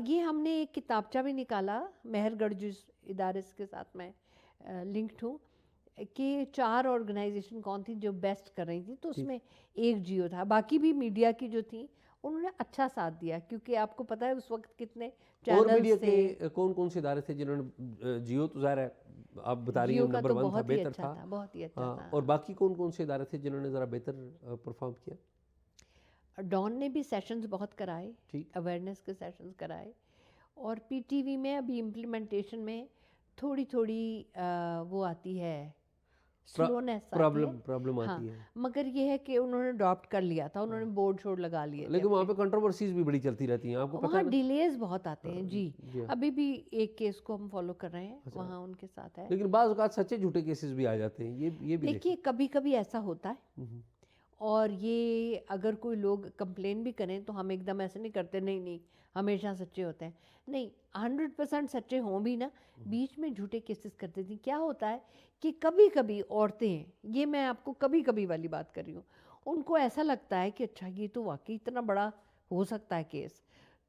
یہ ہم نے ایک کتابچہ بھی نکالا مہر گڑھ جس ادارے کے ساتھ میں لنکڈ ہوں, کہ 4 آرگنائزیشن کون تھی جو بیسٹ کر رہی تھی, تو اس میں ایک جیو تھا. باقی بھی میڈیا کی جو تھیں انہوں نے اچھا ساتھ دیا, کیونکہ آپ کو پتہ ہے اس وقت کتنے چینلز تھے. کون کون سے ادارے تھے جنہوں نے, جیو تو ظاہر ہے آپ بتا رہی ہیں نمبر 1 تھا, بہتر تھا, بہت ہی اچھا تھا. اور باقی کون کون سے ادارے تھے جنہوں نے ذرا بہتر پرفارم کیا؟ ڈان نے بھی سیشنز بہت کرائے, اویئرنیس کے سیشنز کرائے, اور پی ٹی وی میں ابھی امپلیمنٹیشن میں تھوڑی وہ آتی ہے, سلونیس پرابلم آتی ہے, مگر یہ ہے کہ انہوں نے اڈاپٹ کر لیا تھا, انہوں نے بورڈ شورڈ لگا لیے, لیکن وہاں پہ کنٹروورسیز بھی بڑی چلتی رہتی ہیں, آپ کو پتہ ہے, وہاں ڈیلیز بہت آتے ہیں. جی ابھی بھی ایک کیس کو ہم فالو کر رہے ہیں, وہاں ان کے ساتھ ہے. لیکن بعض اوقات سچے جھوٹے کیسز بھی آ جاتے ہیں, یہ بھی دیکھیے کبھی کبھی ایسا ہوتا ہے, اور یہ اگر کوئی لوگ کمپلین بھی کریں تو ہم ایک دم ایسے نہیں کرتے نہیں ہمیشہ سچے ہوتے ہیں, نہیں 100% سچے ہوں بھی نا, بیچ میں جھوٹے کیسز کر دیتی. کیا ہوتا ہے کہ کبھی کبھی عورتیں, یہ میں آپ کو کبھی کبھی والی بات کر رہی ہوں, ان کو ایسا لگتا ہے کہ اچھا یہ تو واقعی اتنا بڑا ہو سکتا ہے کیس,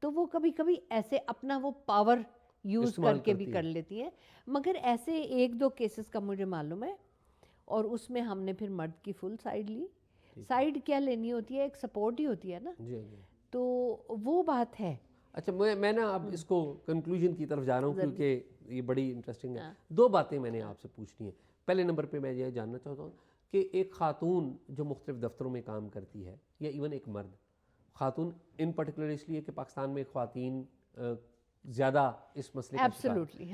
تو وہ کبھی کبھی ایسے اپنا وہ پاور یوز کر کے بھی کر لیتی ہیں. مگر ایسے 1-2 کیسز کا مجھے معلوم ہے, اور اس میں ہم نے پھر مرد کی فل سائڈ لی. سائڈ کیا لینی ہوتی ہے, ایک سپورٹ ہی ہوتی ہے نا, تو وہ بات ہے. اچھا میں نا اب اس کو کنکلوژن کی طرف جا رہا ہوں, کیونکہ یہ بڑی انٹرسٹنگ ہے. 2 باتیں میں نے آپ سے پوچھنی ہیں. پہلے نمبر پہ میں یہ جاننا چاہتا ہوں کہ ایک خاتون جو مختلف دفتروں میں کام کرتی ہے, یا ایون ایک مرد, خاتون ان پرٹیکولر اس لیے کہ پاکستان میں خواتین زیادہ اس مسئلے کا ایبسلیوٹلی,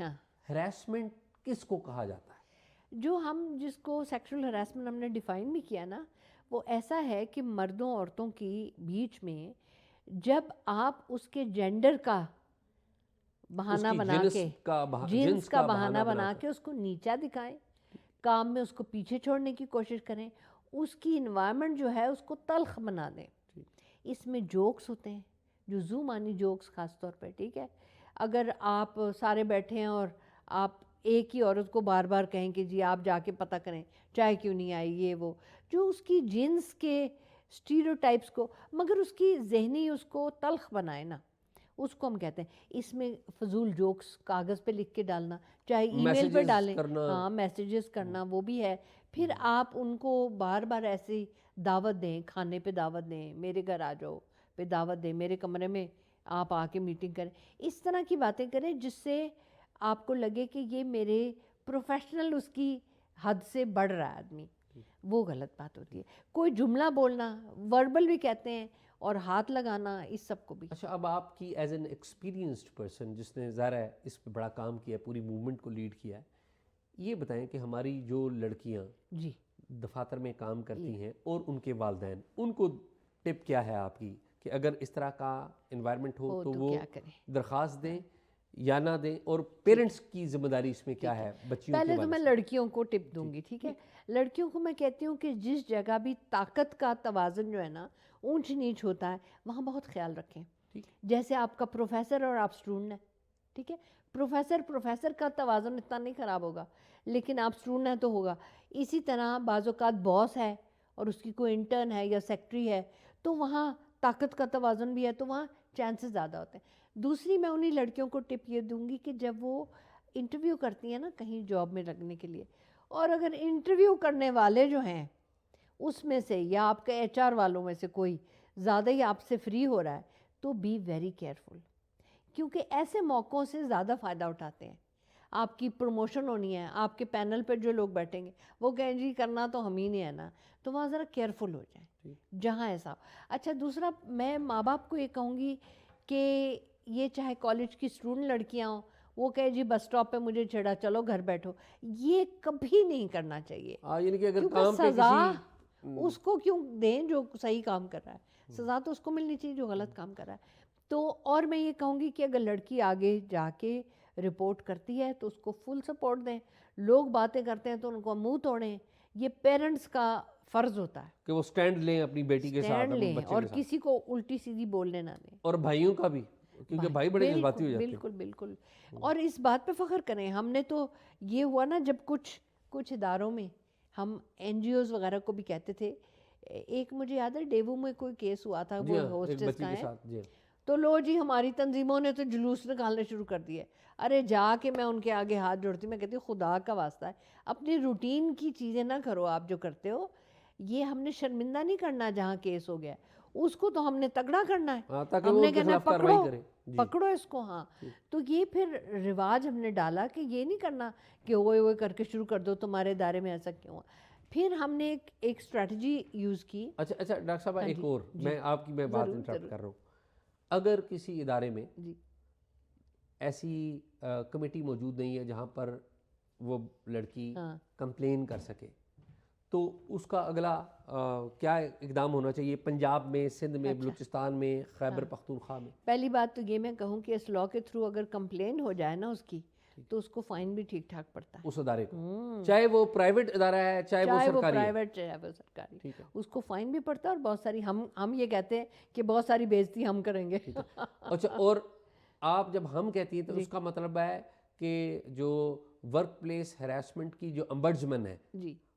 ہراسمنٹ کس کو کہا جاتا ہے؟ جو ہم جس کو سیکشل ہراسمنٹ ہم نے ڈیفائن بھی کیا نا, وہ ایسا ہے کہ مردوں عورتوں کی بیچ میں جب آپ اس کے جینڈر کا بہانہ بنا کے, جنس کا بہانہ بنا کے اس کو نیچا دکھائیں, کام میں اس کو پیچھے چھوڑنے کی کوشش کریں, اس کی انوائرمنٹ جو ہے اس کو تلخ بنا دیں. اس میں جوکس ہوتے ہیں, جو زومانی جوکس خاص طور پہ, ٹھیک ہے, اگر آپ سارے بیٹھے ہیں اور آپ ایک ہی عورت کو بار بار کہیں کہ جی آپ جا کے پتہ کریں چائے کیوں نہیں آئی, یہ وہ, جو اس کی جنس کے اسٹیریوٹائپس کو, مگر اس کی ذہنی اس کو تلخ بنائے نا, اس کو ہم کہتے ہیں. اس میں فضول جوکس کاغذ پہ لکھ کے ڈالنا, چاہے ای میل پہ ڈالیں, ہاں میسیجز کرنا, وہ بھی ہے. پھر آپ ان کو بار بار ایسی دعوت دیں, کھانے پہ دعوت دیں, میرے گھر آ جاؤ پہ دعوت دیں, میرے کمرے میں آپ آ کے میٹنگ کریں, اس طرح کی باتیں کریں جس سے آپ کو لگے کہ یہ میرے پروفیشنل اس کی حد سے بڑھ رہا ہے آدمی. وہ غلط بات ہوتی ہے. کوئی جملہ بولنا, وربل بھی کہتے ہیں, اور ہاتھ لگانا, اس سب کو بھی. اچھا, اب آپ کی ایز این ایکسپیرینسڈ پرسن جس نے ظاہر ہے اس پہ بڑا کام کیا ہے, پوری موومنٹ کو لیڈ کیا ہے, یہ بتائیں کہ ہماری جو لڑکیاں جی دفاتر میں کام کرتی ہیں اور ان کے والدین, ان کو ٹپ کیا ہے آپ کی کہ اگر اس طرح کا انوائرمنٹ ہو تو وہ درخواست دیں یا نہ دیں, اور پیرنٹس کی ذمہ داری اس میں کیا ہے بچیوں کی؟ پہلے تو میں لڑکیوں کو ٹپ دوں گی, ٹھیک ہے. لڑکیوں کو میں کہتی ہوں کہ جس جگہ بھی طاقت کا توازن جو ہے نا اونچ نیچ ہوتا ہے, وہاں بہت خیال رکھیں. جیسے آپ کا پروفیسر اور آپ اسٹوڈنٹ ہیں, ٹھیک ہے, پروفیسر کا توازن اتنا نہیں خراب ہوگا, لیکن آپ اسٹوڈنٹ ہیں تو ہوگا. اسی طرح بعض اوقات باس ہے اور اس کی کوئی انٹرن ہے یا سیکٹری ہے, تو وہاں طاقت کا توازن بھی ہے, تو وہاں چانسز زیادہ ہوتے ہیں. دوسری میں انہی لڑکیوں کو ٹپ یہ دوں گی کہ جب وہ انٹرویو کرتی ہیں نا کہیں جاب میں لگنے کے لیے, اور اگر انٹرویو کرنے والے جو ہیں اس میں سے یا آپ کے ایچ آر والوں میں سے کوئی زیادہ ہی آپ سے فری ہو رہا ہے, تو بی ویری کیئرفل, کیونکہ ایسے موقعوں سے زیادہ فائدہ اٹھاتے ہیں. آپ کی پروموشن ہونی ہے, آپ کے پینل پہ جو لوگ بیٹھیں گے وہ کہیں جی کرنا تو ہم ہی نہیں ہے نا, تو وہاں ذرا کیئرفل ہو جائیں جہاں ایسا. اچھا دوسرا میں ماں باپ کو یہ کہوں گی کہ یہ چاہے کالج کی اسٹوڈنٹ لڑکیاں ہوں, وہ کہے جی بس اسٹاپ پہ مجھے چھیڑا, چلو گھر بیٹھو, یہ کبھی نہیں کرنا چاہیے. یعنی کہ اگر کیونکہ کام پہ سزا کسی اس کو کیوں دیں جو صحیح کام کر رہا ہے, سزا تو اس کو ملنی چاہیے جو غلط کام کر رہا ہے. تو اور میں یہ کہوں گی کہ اگر لڑکی آگے جا کے رپورٹ کرتی ہے تو اس کو فل سپورٹ دیں. لوگ باتیں کرتے ہیں تو ان کو منہ توڑیں, یہ پیرنٹس کا فرض ہوتا ہے کہ وہ سٹینڈ لیں اپنی بیٹی کے ساتھ, اسٹینڈ اپنے لیں بچے اور کے ساتھ, کسی کو الٹی سیدھی بولنے نہ دیں. اور بھائیوں کا بھی, کیونکہ بھائی بڑے جذباتی ہو جاتے ہیں. بالکل بالکل. اور اس بات پہ فخر کریں, ہم نے تو یہ ہوا نا جب کچھ اداروں میں ہم این جی اوز وغیرہ کو بھی کہتے تھے. ایک مجھے یاد ہے ڈیوو میں کوئی کیس ہوا تھا, وہ ہوسٹس کا ہے, تو لو جی ہماری تنظیموں نے تو جلوس نکالنے شروع کر دیے. ارے جا کے میں ان کے آگے ہاتھ جوڑتی, میں کہتی ہوں خدا کا واسطہ ہے اپنی روٹین کی چیزیں نہ کرو آپ جو کرتے ہو, یہ ہم نے شرمندہ نہیں کرنا جہاں کیس ہو گیا, اس کو تو ہم نے تگڑا کرنا ہے, ہم نے کہنا پکڑو اس کو. ہاں تو یہ پھر رواج ہم نے ڈالا کہ یہ نہیں کرنا کہ اوئے اوئے کر کے شروع کر دو تمہارے ادارے میں ایسا کیوں. پھر ہم نے ایک اسٹریٹجی یوز کی. اچھا ڈاکٹر صاحب ایک اور, میں آپ کی میں بات انٹرپٹ کر رہا ہوں. اگر کسی ادارے میں ایسی کمیٹی موجود نہیں ہے جہاں پر وہ لڑکی کمپلین کر سکے, تو اس کا اگلا کیا اقدام ہونا چاہیے پنجاب میں, سندھ میں, بلوچستان میں, خیبر پختونخوا میں؟ پہلی بات تو یہ میں کہوں کہ اس لاء کے تھرو اگر کمپلین ہو جائے نا اس کی, تو اس کو فائن بھی ٹھیک ٹھاک پڑتا ہے اس ادارے کو, چاہے وہ پرائیویٹ ادارہ ہے چاہے وہ سرکاری اس کو فائن بھی پڑتا ہے. اور بہت ساری ہم یہ کہتے ہیں کہ بہت ساری بےعزتی ہم کریں گے. اچھا, اور آپ جب ہم کہتی ہیں تو اس کا مطلب ہے کہ جو ورک پلیس ہراسمنٹ کی جو امبڈسمن ہے,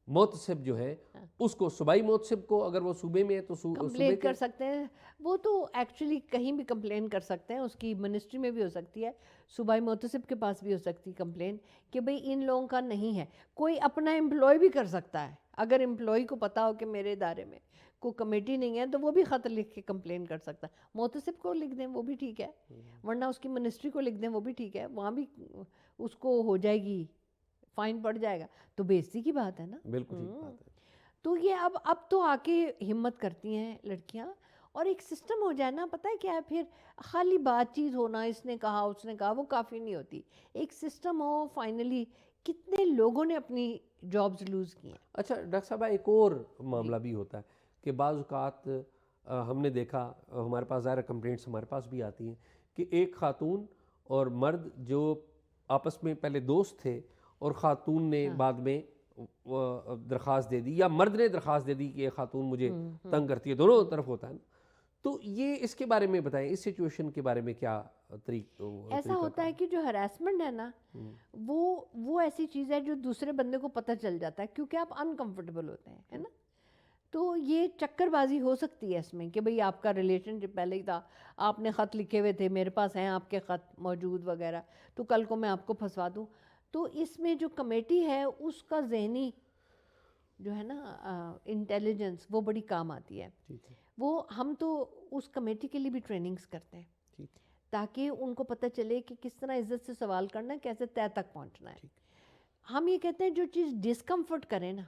محتسب جو ہے, اس کو صوبائی محتسب کو, اگر وہ صوبے میں ہے تو کمپلین کر سکتے ہیں. وہ تو ایکچولی کہیں بھی کمپلین کر سکتے ہیں, اس کی منسٹری میں بھی ہو سکتی ہے, صوبائی محتسب کے پاس بھی ہو سکتی کمپلین کہ بھئی ان لوگوں کا نہیں ہے. کوئی اپنا امپلائی بھی کر سکتا ہے, اگر امپلائی کو پتا ہو کہ میرے ادارے میں کوئی کمیٹی نہیں ہے تو وہ بھی خط لکھ کے کمپلین کر سکتا ہے. محتسب کو لکھ دیں وہ بھی ٹھیک ہے, ورنہ اس کی منسٹری کو لکھ دیں وہ بھی ٹھیک ہے, وہاں بھی اس کو ہو جائے گی, فائن پڑ جائے گا. تو بےعزتی کی بات ہے نا. بالکل ٹھیک بات ہے. تو یہ اب تو آ کے ہمت کرتی ہیں لڑکیاں, اور ایک سسٹم ہو جائے نا, پتہ ہے کیا ہے, پھر خالی بات چیت ہونا, اس نے کہا اس نے کہا, وہ کافی نہیں ہوتی. ایک سسٹم ہو, فائنلی کتنے لوگوں نے اپنی جابز لوز کی ہیں. اچھا ڈاکٹر صاحب ایک اور معاملہ بھی ہوتا ہے کہ بعض اوقات ہم نے دیکھا, ہمارے پاس ظاہر کمپلینٹس ہمارے پاس بھی آتی ہیں کہ ایک خاتون اور مرد جو آپس میں پہلے دوست تھے, اور خاتون نے بعد میں درخواست دے دی یا مرد نے درخواست دے دی کہ یہ خاتون مجھے تنگ کرتی ہے, دونوں طرف ہوتا ہے نا. تو یہ اس کے بارے میں بتائیں, اس سچویشن کے بارے میں کیا طریقہ؟ ایسا ہوتا ہے کہ جو ہراسمنٹ ہے نا, وہ ایسی چیز ہے جو دوسرے بندے کو پتہ چل جاتا ہے, کیونکہ آپ انکمفرٹیبل ہوتے ہیں, ہے نا. تو یہ چکر بازی ہو سکتی ہے اس میں کہ بھئی آپ کا ریلیشن شپ پہلے ہی تھا, آپ نے خط لکھے ہوئے تھے, میرے پاس ہیں آپ کے خط موجود وغیرہ, تو کل کو میں آپ کو پھنسوا دوں. تو اس میں جو کمیٹی ہے اس کا ذہنی جو ہے نا انٹیلیجنس, وہ بڑی کام آتی ہے. وہ ہم تو اس کمیٹی کے لیے بھی ٹریننگز کرتے ہیں تاکہ ان کو پتہ چلے کہ کس طرح عزت سے سوال کرنا ہے, کیسے طے تک پہنچنا ہے. ہم یہ کہتے ہیں جو چیز ڈسکمفرٹ کرے نا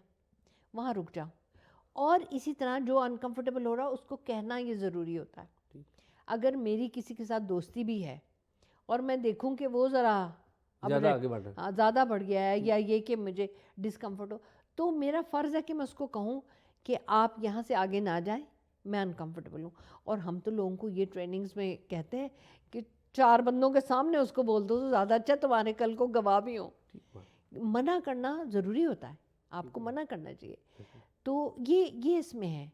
وہاں رک جاؤ, اور اسی طرح جو انکمفرٹیبل ہو رہا اس کو کہنا یہ ضروری ہوتا ہے. اگر میری کسی کے ساتھ دوستی بھی ہے اور میں دیکھوں کہ وہ ذرا زیادہ بڑھ گیا ہے, یا یہ کہ مجھے ڈسکمفرٹ ہو, تو میرا فرض ہے کہ میں اس کو کہوں کہ آپ یہاں سے آگے نہ جائیں, میں انکمفرٹیبل ہوں. اور ہم تو لوگوں کو یہ ٹریننگز میں کہتے ہیں کہ 4 بندوں کے سامنے اس کو بول دو تو زیادہ اچھا, تمہارے کل کو گواہ بھی ہوں. منع کرنا ضروری ہوتا ہے, آپ کو منع کرنا چاہیے. تو یہ اس میں ہے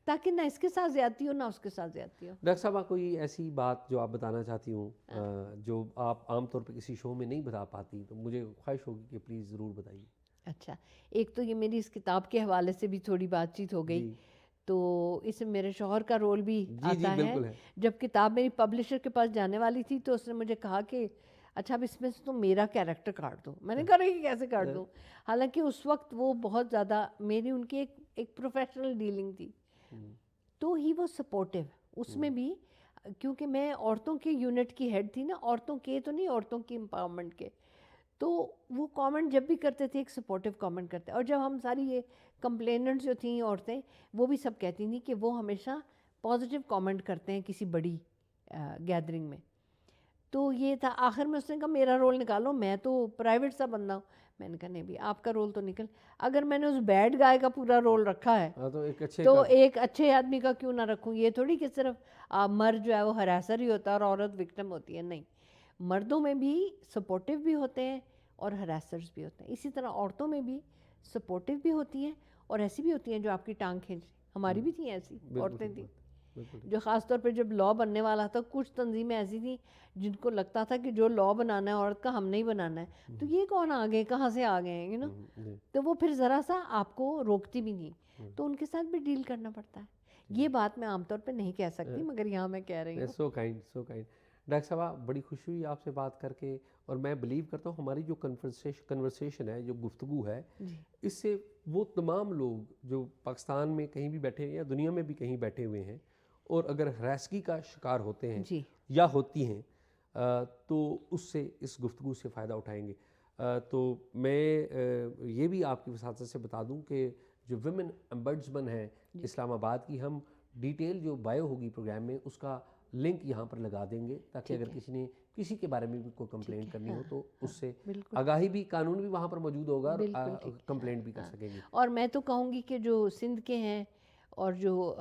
تاکہ نہ اس کے ساتھ زیادتی ہو نہ اس کے ساتھ زیادتی ہو. ڈاکٹر صاحبہ کوئی ایسی بات جو آپ بتانا چاہتی ہوں جو آپ عام طور پہ کسی شو میں نہیں بتا پاتی تو مجھے خواہش ہوگی کہ پلیز ضرور بتائیے. اچھا، ایک تو یہ میری اس کتاب کے حوالے سے بھی تھوڑی بات چیت ہو گئی. تو اس میں میرے شوہر کا رول بھی آتا ہے. جب کتاب میری پبلشر کے پاس جانے والی تھی تو اس نے مجھے کہا کہ اچھا اب اس میں سے تم میرا کیریکٹر کاٹ دو. میں نے کہا کہ کیسے کاٹ دوں؟ حالانکہ اس وقت وہ بہت زیادہ میری ان کی ایک پروفیشنل ڈیلنگ تھی. تو ہی واز سپورٹیو اس میں بھی، کیونکہ میں عورتوں کے یونٹ کی ہیڈ تھی نا، عورتوں کے تو نہیں، عورتوں کی امپاورمنٹ کے. تو وہ کامنٹ جب بھی کرتے تھے ایک سپورٹیو کامنٹ کرتے. اور جب ہم ساری یہ کمپلیننٹس جو تھیں عورتیں، وہ بھی سب کہتی تھیں کہ وہ ہمیشہ پازیٹیو کامنٹ کرتے ہیں کسی بڑی گیدرنگ میں. تو یہ تھا. آخر میں اس نے کہا میرا رول نکالو، میں تو پرائیویٹ سا بندہ ہوں. میں نے کہا نہیں بھی آپ کا رول تو نکل. اگر میں نے اس بیڈ گائے کا پورا رول رکھا ہے تو ایک اچھے آدمی کا کیوں نہ رکھوں؟ یہ تھوڑی کہ صرف مرد جو ہے وہ ہراسر ہی ہوتا ہے اور عورت وکٹم ہوتی ہے. نہیں، مردوں میں بھی سپورٹیو بھی ہوتے ہیں اور ہراسرز بھی ہوتے ہیں. اسی طرح عورتوں میں بھی سپورٹیو بھی ہوتی ہیں اور ایسی بھی ہوتی ہیں جو آپ کی ٹانگ کھینچ. ہماری بھی تھیں ایسی عورتیں تھیں جو خاص طور پہ جب لا بننے والا تھا، کچھ تنظیمیں ایسی تھیں جن کو لگتا تھا کہ جو لا بنانا ہے عورت کا ہم نہیں بنانا ہے. تو یہ کون آ گئے، کہاں سے آ گئے ہیں، یو نو. تو وہ پھر ذرا سا آپ کو روکتی بھی نہیں. تو ان کے ساتھ بھی ڈیل کرنا پڑتا ہے. یہ بات میں عام طور پہ نہیں کہہ سکتی مگر یہاں میں کہہ رہی ہوں. So kind, so kind. Doctor صاحبہ بڑی خوشی ہوئی آپ سے بات کر کے، اور میں بلیو کرتا ہوں ہماری جو کنورسیشن ہے، جو گفتگو ہے، اس سے وہ تمام لوگ جو پاکستان میں کہیں بھی بیٹھے ہیں یا دنیا میں بھی کہیں بیٹھے ہوئے ہیں اور اگر ہراسگی کا شکار ہوتے ہیں یا ہوتی ہیں تو اس سے، اس گفتگو سے فائدہ اٹھائیں گے. تو میں یہ بھی آپ کی وساطت سے بتا دوں کہ جو ویمن امبڈسمن ہے اسلام آباد کی، ہم ڈیٹیل جو بایو ہوگی پروگرام میں اس کا لنک یہاں پر لگا دیں گے تاکہ اگر کسی نے کسی کے بارے میں بھی کوئی کمپلینٹ کرنی ہو تو اس سے آگاہی بھی، قانون بھی وہاں پر موجود ہوگا اور کمپلینٹ بھی کر سکیں گے. اور میں تو کہوں گی کہ جو سندھ کے ہیں اور جو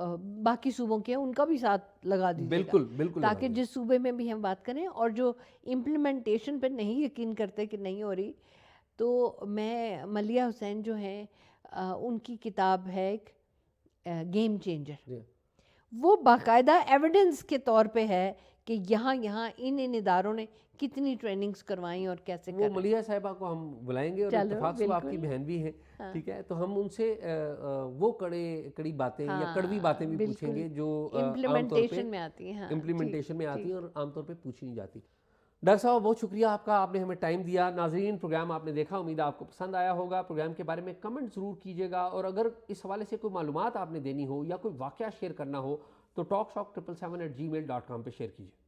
باقی صوبوں کے ہیں ان کا بھی ساتھ لگا دیجیے. بالکل بالکل. تاکہ جس صوبے میں بھی ہم بات کریں اور جو امپلیمنٹیشن پہ نہیں یقین کرتے کہ نہیں ہو رہی، تو میں ملیہ حسین جو ہیں ان کی کتاب ہے ایک گیم چینجر. وہ باقاعدہ ایویڈنس کے طور پہ ہے کہ یہاں ان اداروں نے کتنی ٹریننگز کروائیں اور کیسے. وہ ملیہ صاحبہ کو ہم بلائیں گے اور اتفاق سے آپ کی بہن بھی ہیں، ٹھیک ہے، تو ہم ان سے وہ کڑی باتیں یا کڑوی باتیں بھی پوچھیں گے جو امپلیمنٹیشن میں آتی ہیں. امپلیمنٹیشن میں آتی ہیں اور عام طور پہ پوچھی نہیں جاتی. ڈاکٹر صاحب بہت شکریہ آپ کا، آپ نے ہمیں ٹائم دیا. ناظرین پروگرام آپ نے دیکھا، امید ہے آپ کو پسند آیا ہوگا. پروگرام کے بارے میں کمنٹ ضرور کیجیے گا، اور اگر اس حوالے سے کوئی معلومات آپ نے دینی ہو یا کوئی واقعہ شیئر کرنا ہو تو talkshock777@gmail.com پہ شیئر کیجیے.